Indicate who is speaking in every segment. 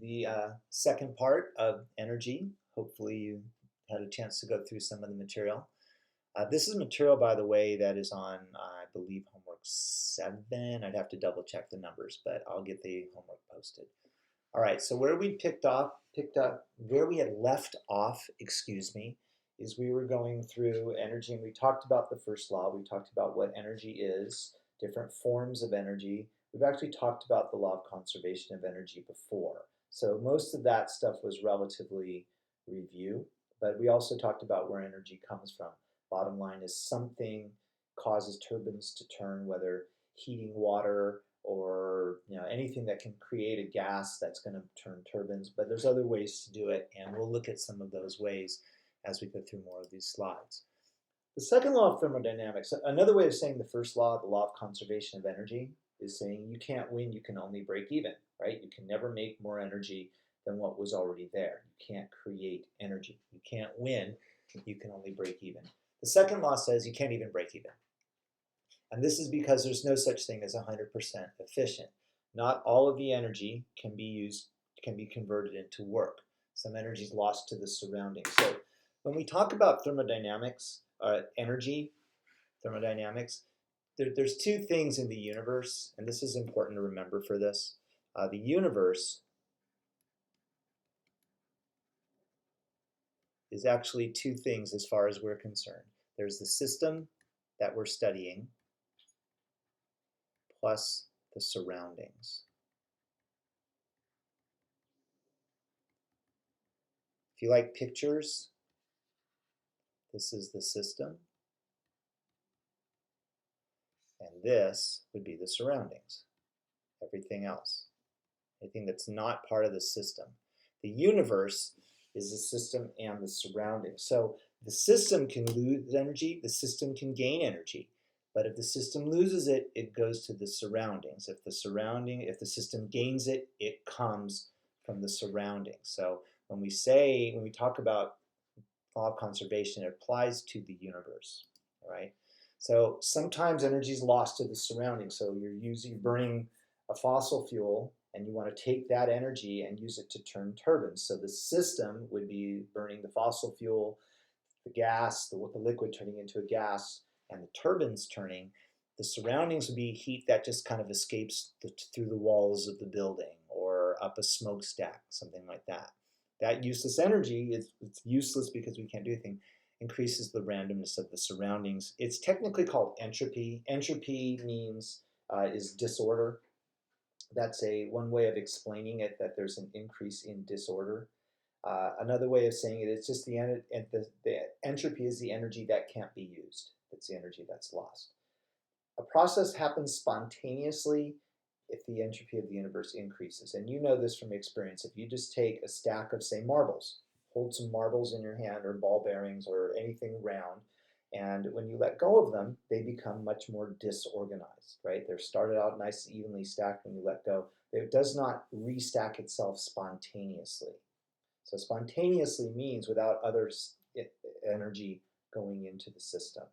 Speaker 1: The second part of energy. Hopefully you had a chance to go through some of the material. This is material, by the way, that is on, I believe, homework 7. I'd have to double check the numbers, but I'll get the homework posted. All right, so where we where we had left off, is we were going through energy, and we talked about the first law. We talked about what energy is, different forms of energy. We've actually talked about the law of conservation of energy before. So most of that stuff was relatively review, but we also talked about where energy comes from. Bottom line is something causes turbines to turn, whether heating water or anything that can create a gas that's going to turn turbines, but there's other ways to do it, and we'll look at some of those ways as we go through more of these slides. The second law of thermodynamics, another way of saying the first law, the law of conservation of energy, is saying you can't win, you can only break even, right? You can never make more energy than what was already there. You can't create energy. You can't win, you can only break even. The second law says you can't even break even. And this is because there's no such thing as 100% efficient. Not all of the energy can be converted into work. Some energy is lost to the surroundings. So when we talk about thermodynamics, thermodynamics, there's two things in the universe, and this is important to remember for this. The universe is actually two things as far as we're concerned. There's the system that we're studying, plus the surroundings. If you like pictures, this is the system, and this would be the surroundings, everything else, anything that's not part of the system. The universe is the system and the surroundings. So the system can lose energy, the system can gain energy. But if the system loses it, it goes to the surroundings. If the system gains it, it comes from the surroundings. So when we talk about law of conservation, it applies to the universe, right? So sometimes energy is lost to the surroundings. So you're burning a fossil fuel, and you want to take that energy and use it to turn turbines. So the system would be burning the fossil fuel, the gas, the liquid turning into a gas, and the turbines turning. The surroundings would be heat that just kind of escapes through the walls of the building or up a smokestack, something like that. That useless energy, it's useless because we can't do anything, increases the randomness of the surroundings. It's technically called entropy. Entropy means is disorder. That's one way of explaining it, that there's an increase in disorder. Another way of saying it is just the entropy is the energy that can't be used. It's the energy that's lost. A process happens spontaneously if the entropy of the universe increases. And you know this from experience. If you just take a stack of, say, marbles, hold some marbles in your hand or ball bearings or anything round, and when you let go of them, they become much more disorganized, right? They're started out nice, evenly stacked. When you let go, it does not restack itself spontaneously. So spontaneously means without other energy going into the system,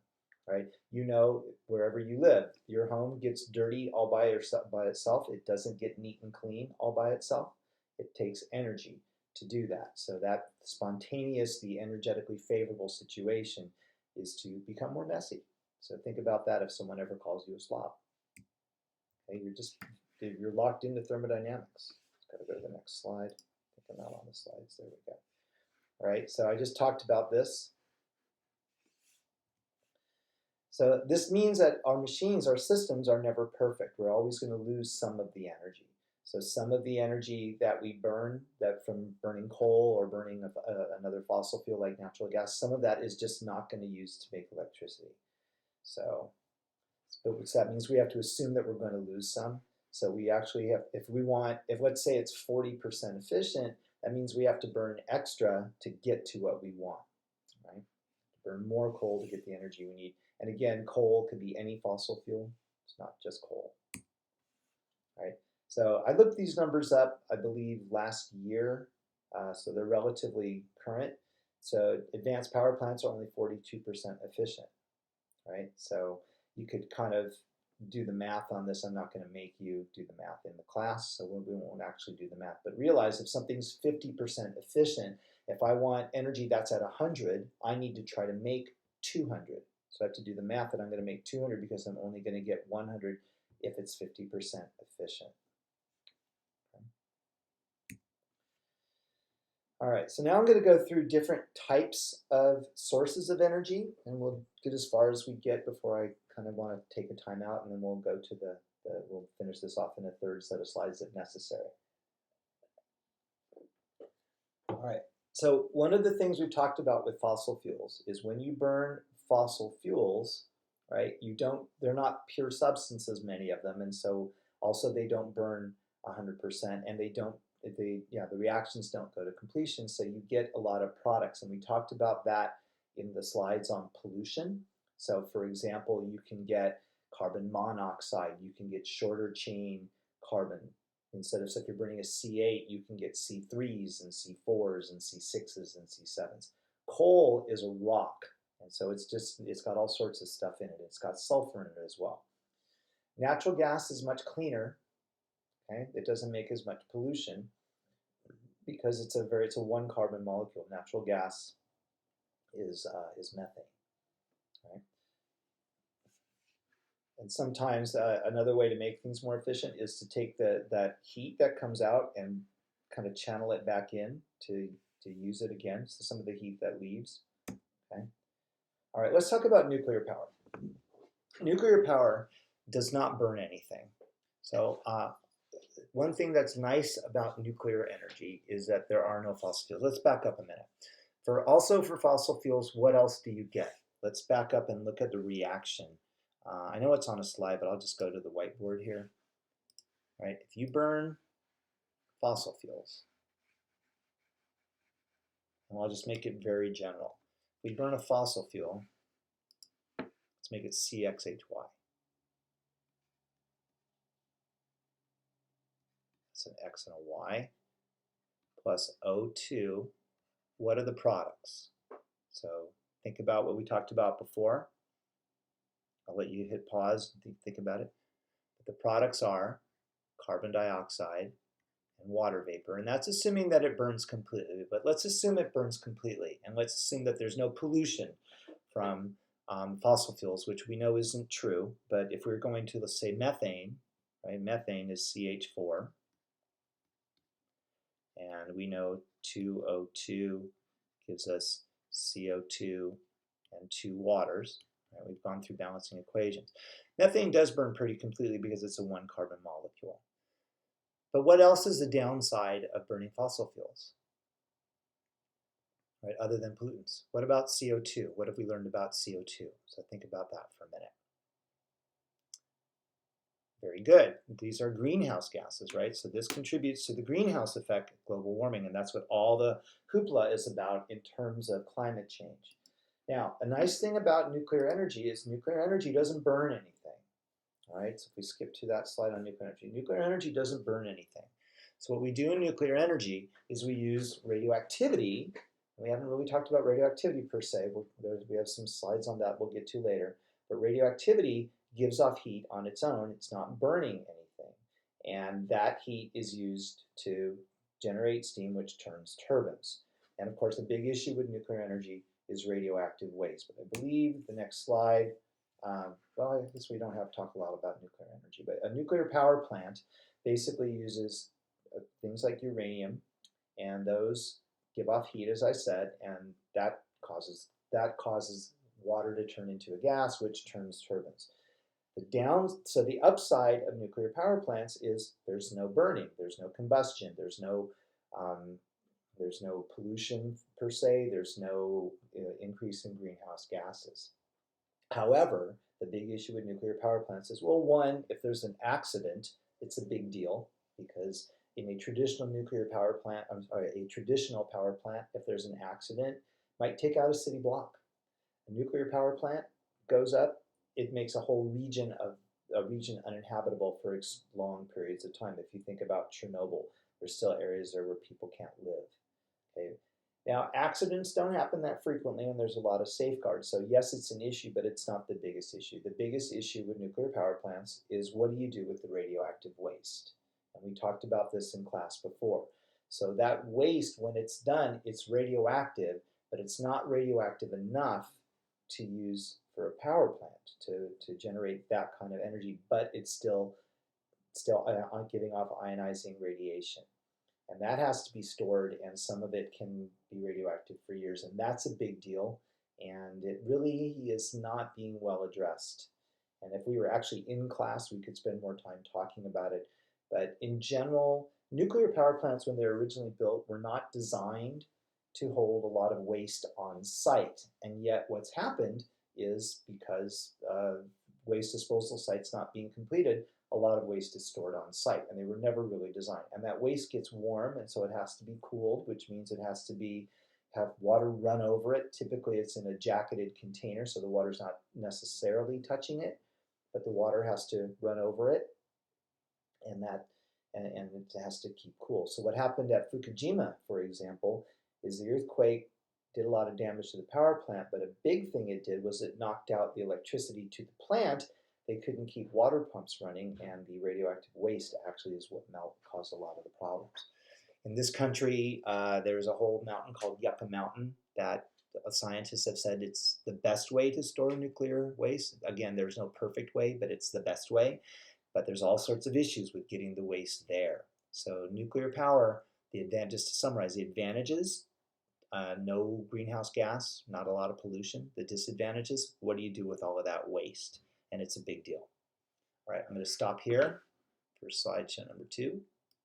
Speaker 1: right? You know, wherever you live, your home gets dirty all by itself. It doesn't get neat and clean all by itself. It takes energy to do that. So that spontaneous, the energetically favorable situation is to become more messy. So think about that if someone ever calls you a slob. Okay, you're locked into thermodynamics. Got to go to the next slide. I think I'm not on the slides. There we go. All right, so I just talked about this. So this means that our machines, our systems are never perfect. We're always going to lose some of the energy. So some of the energy that we burn, that from burning coal or burning another fossil fuel like natural gas, some of that is just not going to use to make electricity. So that means we have to assume that we're going to lose some. So we actually have, if let's say it's 40% efficient, that means we have to burn extra to get to what we want, right? Burn more coal to get the energy we need. And again, coal could be any fossil fuel. It's not just coal, right? So I looked these numbers up, I believe, last year. So they're relatively current. So advanced power plants are only 42% efficient, right? So you could kind of do the math on this. I'm not going to make you do the math in the class, so we won't actually do the math. But realize if something's 50% efficient, if I want energy that's at 100, I need to try to make 200. So I have to do the math that I'm going to make 200 because I'm only going to get 100 if it's 50% efficient. All right, so now I'm going to go through different types of sources of energy, and we'll get as far as we get before I kind of want to take a time out, and then we'll go to we'll finish this off in a third set of slides if necessary. All right, so one of the things we've talked about with fossil fuels is when you burn fossil fuels, right, they're not pure substances, many of them, and so also they don't burn 100%, and the reactions don't go to completion, so you get a lot of products. And we talked about that in the slides on pollution. So for example, you can get carbon monoxide, you can get shorter chain carbon. Instead of, so if you're burning a C8, you can get C3s and C4s and C6s and C7s. Coal is a rock, and so it's got all sorts of stuff in it. It's got sulfur in it as well. Natural gas is much cleaner. Okay? It doesn't make as much pollution because it's a one carbon molecule. Natural gas is methane. Right? And sometimes another way to make things more efficient is to take that heat that comes out and kind of channel it back in to use it again. So some of the heat that leaves. Okay. All right, let's talk about nuclear power. Nuclear power does not burn anything. So one thing that's nice about nuclear energy is that there are no fossil fuels. Let's back up a minute. For fossil fuels, what else do you get? Let's back up and look at the reaction. I know it's on a slide, but I'll just go to the whiteboard here. Right? If you burn fossil fuels, and I'll just make it very general. If we burn a fossil fuel, let's make it CXHY. It's an X and a Y plus O2. What are the products? So think about what we talked about before. I'll let you hit pause and think about it. But the products are carbon dioxide and water vapor, and that's assuming that it burns completely. But let's assume it burns completely, and let's assume that there's no pollution from fossil fuels, which we know isn't true. But if we're going to, let's say, methane, right? Methane is CH4. And we know 2O2 gives us CO2 and 2 waters. Right? We've gone through balancing equations. Methane does burn pretty completely because it's a one carbon molecule. But what else is the downside of burning fossil fuels? Right, other than pollutants. What about CO2? What have we learned about CO2? So think about that for a minute. Very good. These are greenhouse gases, right? So this contributes to the greenhouse effect of global warming, and that's what all the hoopla is about in terms of climate change. Now, a nice thing about nuclear energy is nuclear energy doesn't burn anything. All right, so if we skip to that slide on nuclear energy doesn't burn anything. So what we do in nuclear energy is we use radioactivity. We haven't really talked about radioactivity per se. We have some slides on that we'll get to later. But radioactivity gives off heat on its own. It's not burning anything. And that heat is used to generate steam, which turns turbines. And of course, the big issue with nuclear energy is radioactive waste. But I believe the next slide, well, I guess we don't have to talk a lot about nuclear energy, but a nuclear power plant basically uses things like uranium, and those give off heat, as I said, and that causes water to turn into a gas, which turns turbines. So the upside of nuclear power plants is there's no burning, there's no combustion, there's no pollution per se, there's no increase in greenhouse gases. However, the big issue with nuclear power plants is, well, one, if there's an accident, it's a big deal because in a traditional power plant, if there's an accident, it might take out a city block. A nuclear power plant goes up, it makes a whole region uninhabitable for long periods of time. If you think about Chernobyl, there's still areas there where people can't live. Okay? Now, accidents don't happen that frequently, and there's a lot of safeguards. So yes, it's an issue, but it's not the biggest issue. The biggest issue with nuclear power plants is what do you do with the radioactive waste? And we talked about this in class before. So that waste, when it's done, it's radioactive, but it's not radioactive enough to use for a power plant to generate that kind of energy, but it's still giving off ionizing radiation. And that has to be stored, and some of it can be radioactive for years, and that's a big deal, and it really is not being well addressed. And if we were actually in class, we could spend more time talking about it. But in general, nuclear power plants, when they were originally built, were not designed to hold a lot of waste on site. And yet what's happened is because waste disposal sites not being completed, a lot of waste is stored on site, and they were never really designed. And that waste gets warm, and so it has to be cooled, which means it has to have water run over it. Typically it's in a jacketed container, so the water's not necessarily touching it, but the water has to run over it, and it has to keep cool. So what happened at Fukushima, for example, is the earthquake did a lot of damage to the power plant, but a big thing it did was it knocked out the electricity to the plant. They couldn't keep water pumps running, and the radioactive waste actually is what caused a lot of the problems. In this country, there's a whole mountain called Yucca Mountain that scientists have said it's the best way to store nuclear waste. Again, there's no perfect way, but it's the best way. But there's all sorts of issues with getting the waste there. So nuclear power, just to summarize, the advantages, no greenhouse gas, not a lot of pollution. The disadvantages, what do you do with all of that waste? And it's a big deal. All right, I'm going to stop here for slideshow number 2.